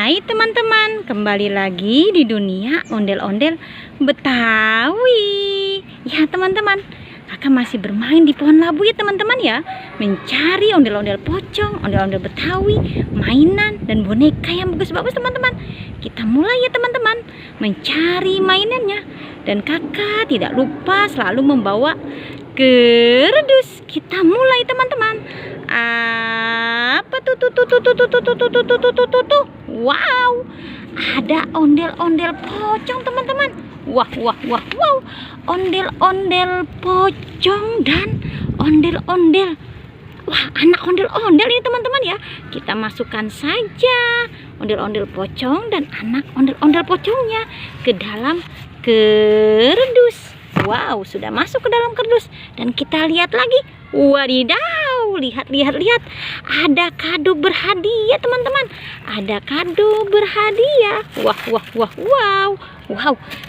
Hai teman-teman, kembali lagi di dunia ondel-ondel Betawi. Ya teman-teman, kakak masih bermain di pohon labu ya teman-teman ya, mencari ondel-ondel pocong, ondel-ondel Betawi, mainan dan boneka yang bagus-bagus teman-teman. Kita mulai ya teman-teman, mencari mainannya. Dan kakak tidak lupa selalu membawa kerdus. Kita mulai teman-teman. Apa tuh? Wow, ada ondel-ondel pocong teman-teman. Wow. Ondel-ondel pocong dan ondel-ondel. Wah, anak ondel-ondel ini teman-teman ya. Kita masukkan saja ondel-ondel pocong dan anak ondel-ondel pocongnya ke dalam kerdus. Wow, sudah masuk ke dalam kardus. Dan kita lihat lagi. Wadidaw, lihat. Ada kado berhadiah teman-teman. Ada kado berhadiah. Wow,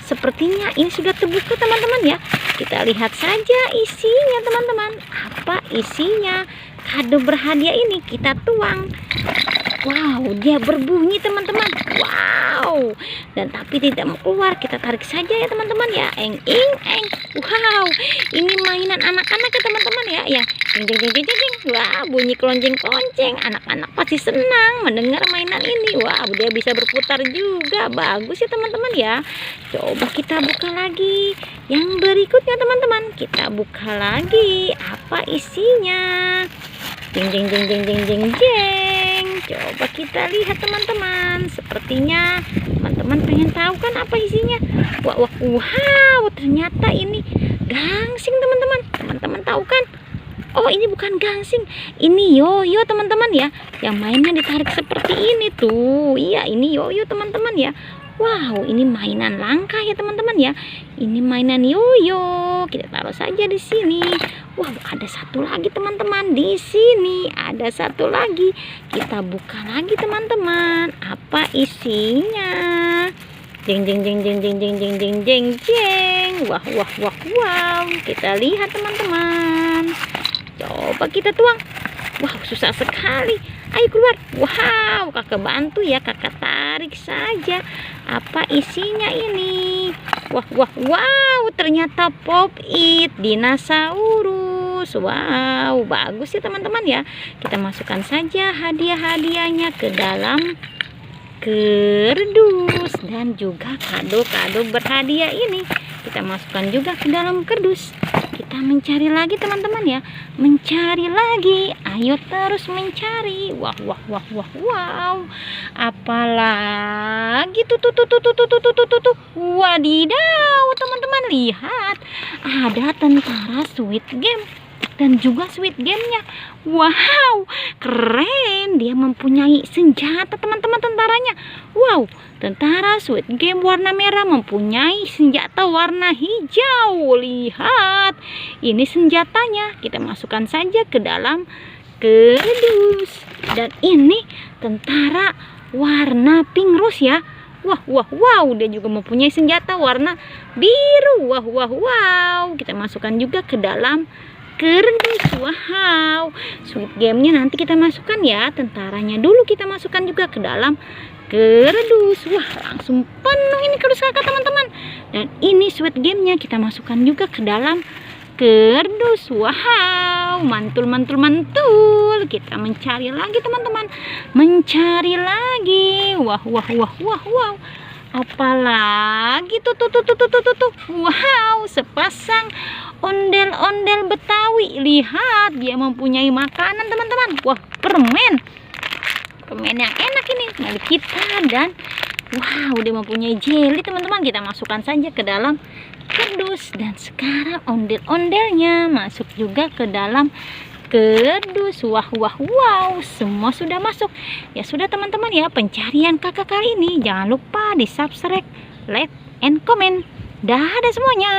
sepertinya ini sudah terbuka teman-teman ya. Kita lihat saja isinya teman-teman. Apa isinya? Kado berhadiah ini kita tuang. Wow, dia berbunyi teman-teman. Wow, dan tapi tidak mau keluar. Kita tarik saja ya teman-teman ya. Eng. Wow, ini mainan anak-anak ya teman-teman ya. Yang jeng. Wah, bunyi kelonceng-kelonceng. Anak-anak pasti senang mendengar mainan ini. Wow, dia bisa berputar juga. Bagus ya teman-teman ya. Coba kita buka lagi yang berikutnya teman-teman. Kita buka lagi. Apa isinya? Jeng. Coba kita lihat teman-teman. Sepertinya teman-teman pengen tahu kan apa isinya. Wow, ternyata ini gangsing teman-teman. Teman-teman tahu kan? Oh, ini bukan gangsing. Ini yoyo teman-teman ya. Yang mainnya ditarik seperti ini tuh. Iya, ini yoyo teman-teman ya. Wow, ini mainan langka ya teman-teman ya. Ini mainan yoyo. Kita taruh saja di sini. Wow, ada satu lagi teman-teman di sini. Ada satu lagi. Kita buka lagi teman-teman. Apa isinya? Jeng. Wow. Kita lihat teman-teman. Coba kita tuang. Wow, susah sekali. Ayo keluar. Wow, kakak bantu ya. Kakak tarik saja. Apa isinya ini? Wow, ternyata pop it dinosaurus. Wow, bagus ya teman-teman ya. Kita masukkan saja hadiah-hadiahnya ke dalam kerdus. Dan juga kado-kado berhadiah ini kita masukkan juga ke dalam kerdus. Kita mencari lagi teman-teman ya. Mencari lagi. Ayo terus mencari. Wow. Apalagi tuh. Wadidaw, teman-teman lihat. Ada tentara Squid Game dan juga Squid Game-nya. Wow, keren. Dia mempunyai senjata teman-teman tentaranya. Wow, tentara Squid Game warna merah mempunyai senjata warna hijau. Lihat, ini senjatanya. Kita masukkan saja ke dalam kerdus. Dan ini tentara warna pink rose ya. Wow, dia juga mempunyai senjata warna biru. Wow. Kita masukkan juga ke dalam kerdus. Wow, Squid Game-nya nanti kita masukkan ya. Tentaranya dulu kita masukkan juga ke dalam kerdus. Wah, langsung penuh ini kerdus kakak teman-teman. Dan ini Squid Game-nya kita masukkan juga ke dalam kerdus. Wow, mantul. Kita mencari lagi teman-teman. Mencari lagi. Wow. Apalagi tuh. Wow, sepasang ondel-ondel Betawi. Lihat, dia mempunyai makanan teman-teman. Wah, permen yang enak ini milik kita. Dan wow, dia mempunyai jelly teman-teman. Kita masukkan saja ke dalam kerdus. Dan sekarang ondel-ondelnya masuk juga ke dalam kerdus. Wow, semua sudah masuk. Ya sudah teman-teman ya, pencarian kakak kali ini. Jangan lupa di subscribe, like, and comment. Dadah semuanya.